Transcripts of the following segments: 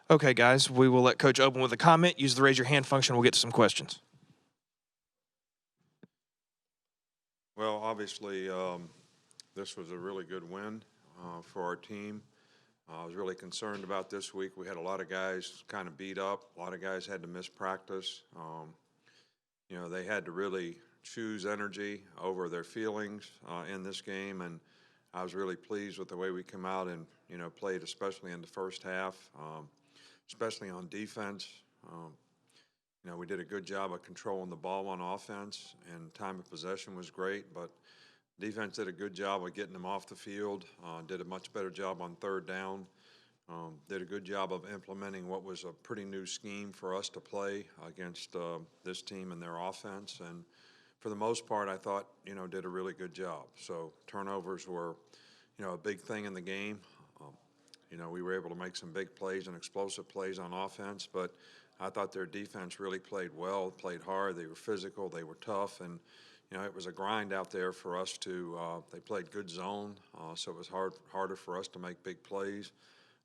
Okay, guys, we will let Coach open with a comment. Use the raise your hand function. We'll get to some questions. Well, obviously, this was a really good win for our team. I was really concerned about this week. We had a lot of guys kind of beat up. A lot of guys had to miss practice. They had to really choose energy over their feelings in this game, and I was really pleased with the way we came out and played, especially in the first half, especially on defense. Um, we did a good job of controlling the ball on offense, and time of possession was great, but defense did a good job of getting them off the field, did a much better job on third down, did a good job of implementing what was a pretty new scheme for us to play against this team and their offense. And for the most part, I thought, did a really good job. So turnovers were, a big thing in the game. We were able to make some big plays and explosive plays on offense, but I thought their defense really played well, played hard. They were physical, they were tough, and it was a grind out there for us to. They played good zone, so it was harder for us to make big plays.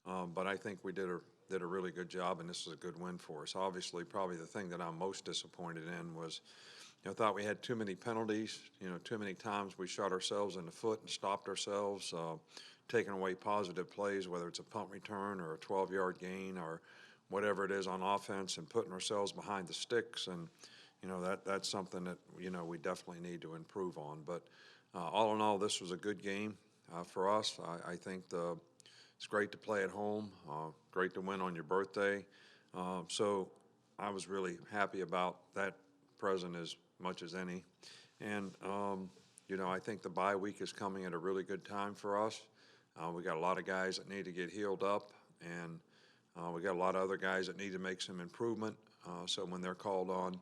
But I think we did a really good job, and this is a good win for us. Obviously, probably the thing that I'm most disappointed in was, I thought we had too many penalties. Too many times we shot ourselves in the foot and stopped ourselves, taking away positive plays, whether it's a punt return or a 12-yard gain or whatever it is on offense, and putting ourselves behind the sticks. And that's something that we definitely need to improve on. But all in all, this was a good game for us. I think it's great to play at home, great to win on your birthday. So I was really happy about that present as much as any. And I think the bye week is coming at a really good time for us. We got a lot of guys that need to get healed up, and we got a lot of other guys that need to make some improvement. So when they're called on,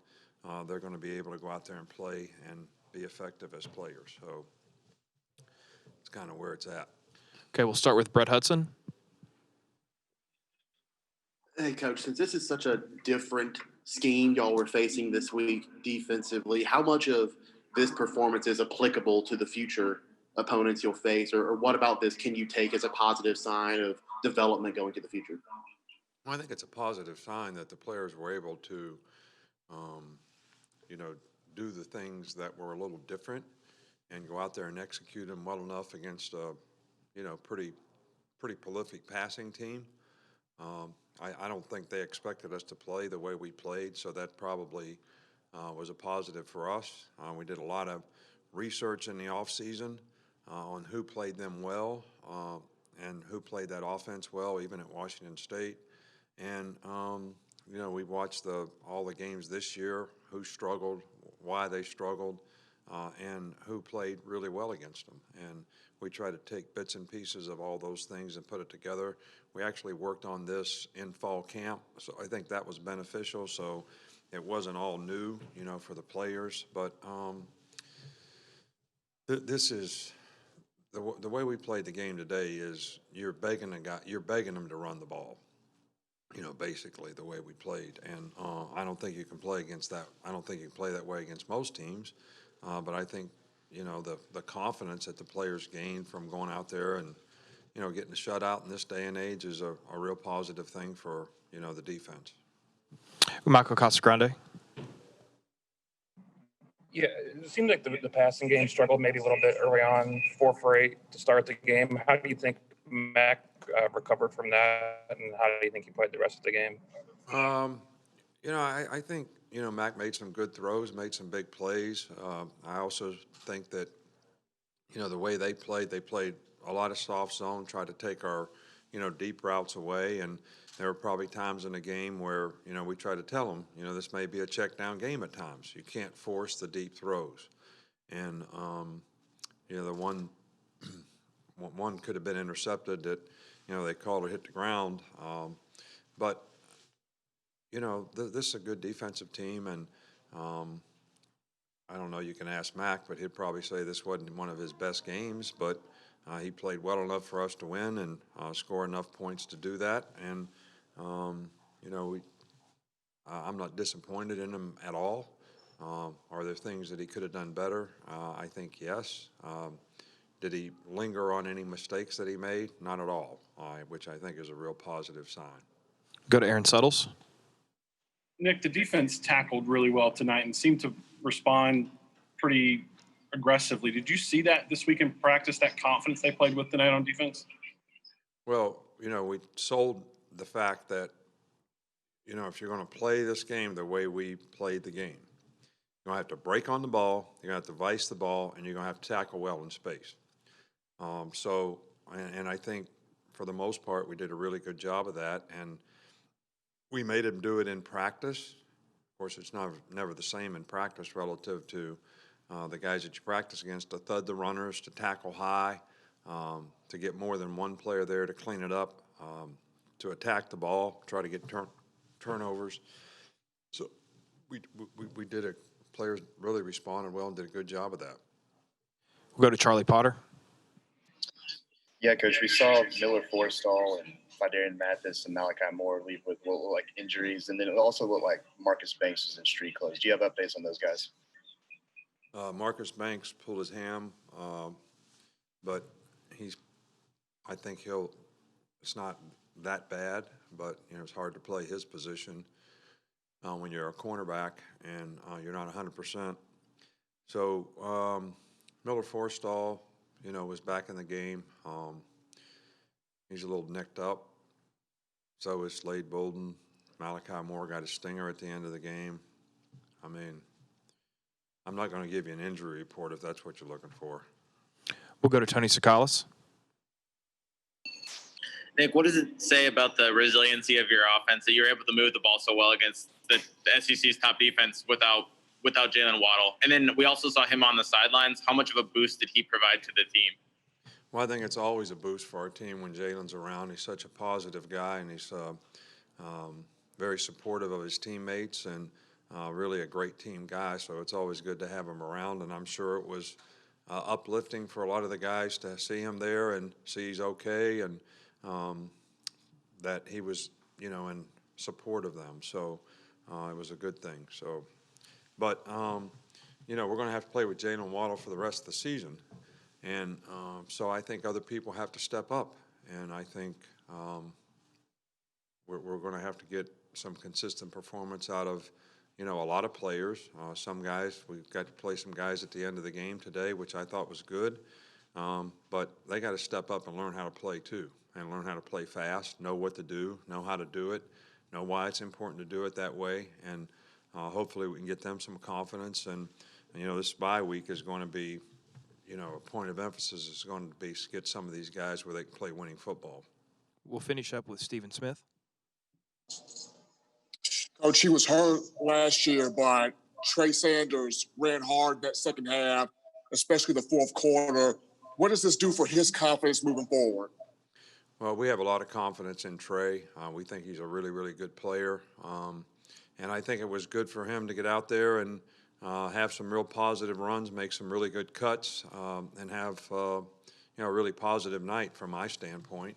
they're going to be able to go out there and play and be effective as players. So it's kind of where it's at. Okay, we'll start with Brett Hudson. Hey, Coach, since this is such a different scheme y'all were facing this week defensively, how much of this performance is applicable to the future opponents you'll face, or what about this can you take as a positive sign of development going to the future? Well, I think it's a positive sign that the players were able to, um, do the things that were a little different and go out there and execute them well enough against a, pretty prolific passing team. I don't think they expected us to play the way we played, so that probably was a positive for us. We did a lot of research in the offseason on who played them well and who played that offense well, even at Washington State. And, we watched all the games this year, who struggled, why they struggled, and who played really well against them. And we tried to take bits and pieces of all those things and put it together. We actually worked on this in fall camp, so I think that was beneficial. So it wasn't all new, for the players. But this is the way we played the game today. Is you're begging them to run the ball. Basically the way we played, and I don't think you can play against that. I don't think you can play that way against most teams. But I think the confidence that the players gain from going out there and getting a shutout in this day and age is a real positive thing for the defense. Michael Casagrande. Yeah, it seemed like the passing game struggled maybe a little bit early on, 4 for 8 to start the game. How do you think Mac recovered from that, and how do you think he played the rest of the game? I think Mac made some good throws, made some big plays. I also think that the way they played a lot of soft zone, tried to take our deep routes away, and there were probably times in the game where we tried to tell them this may be a check down game at times. You can't force the deep throws, and the one could have been intercepted that they called it hit the ground, but this is a good defensive team, and I don't know, you can ask Mac, but he'd probably say this wasn't one of his best games, but he played well enough for us to win and score enough points to do that. And, I'm not disappointed in him at all. Are there things that he could have done better? I think yes. Did he linger on any mistakes that he made? Not at all, which I think is a real positive sign. Go to Aaron Suttles. Nick, the defense tackled really well tonight and seemed to respond pretty aggressively. Did you see that this week in practice, that confidence they played with tonight on defense? Well, we sold the fact that, if you're going to play this game the way we played the game, you're going to have to break on the ball, you're going to have to vice the ball, and you're going to have to tackle well in space. And I think for the most part, we did a really good job of that, and we made him do it in practice. Of course, it's never the same in practice relative to the guys that you practice against, to thud the runners, to tackle high, to get more than one player there to clean it up, to attack the ball, try to get turnovers. So we did it. Players really responded well and did a good job of that. We'll go to Charlie Potter. Yeah, Coach, we saw Miller Forrestall and Fidarian Mathis and Malachi Moore leave with what looked like injuries, and then it also looked like Marcus Banks was in street clothes. Do you have updates on those guys? Marcus Banks pulled his ham, but I think it's not that bad, but it's hard to play his position when you're a cornerback and you're not 100%. So Miller Forrestall, was back in the game. He's a little nicked up. So is Slade Bolden. Malachi Moore got a stinger at the end of the game. I mean, I'm not going to give you an injury report if that's what you're looking for. We'll go to Tony Suttles. Nick, what does it say about the resiliency of your offense that you're able to move the ball so well against the SEC's top defense without Jalen Waddle? And then we also saw him on the sidelines. How much of a boost did he provide to the team? Well, I think it's always a boost for our team when Jalen's around. He's such a positive guy, and he's very supportive of his teammates and really a great team guy. So it's always good to have him around, and I'm sure it was uplifting for a lot of the guys to see him there and see he's okay and that he was, in support of them. So it was a good thing. So, but, we're going to have to play with Jalen Waddle for the rest of the season. And so I think other people have to step up. And I think we're going to have to get some consistent performance out of, a lot of players. Some guys, we've got to play some guys at the end of the game today, which I thought was good. But they got to step up and learn how to play too, and learn how to play fast, know what to do, know how to do it, know why it's important to do it that way. And hopefully we can get them some confidence. And this bye week is going to be, a point of emphasis is going to be get some of these guys where they can play winning football. We'll finish up with Stephen Smith. Coach, he was hurt last year, but Trey Sanders ran hard that second half, especially the fourth quarter. What does this do for his confidence moving forward? Well, we have a lot of confidence in Trey. We think he's a really, really good player. And I think it was good for him to get out there and have some real positive runs, make some really good cuts, and have a really positive night from my standpoint.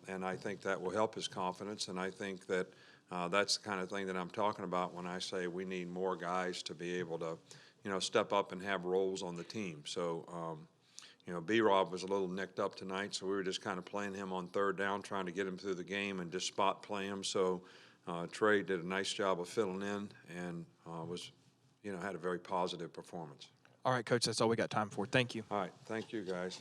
And I think that will help his confidence. And I think that that's the kind of thing that I'm talking about when I say we need more guys to be able to, step up and have roles on the team. So, B-Rob was a little nicked up tonight, so we were just kind of playing him on third down, trying to get him through the game and just spot play him. So Trey did a nice job of filling in and was, had a very positive performance. All right, Coach, that's all we got time for. Thank you. All right, thank you, guys.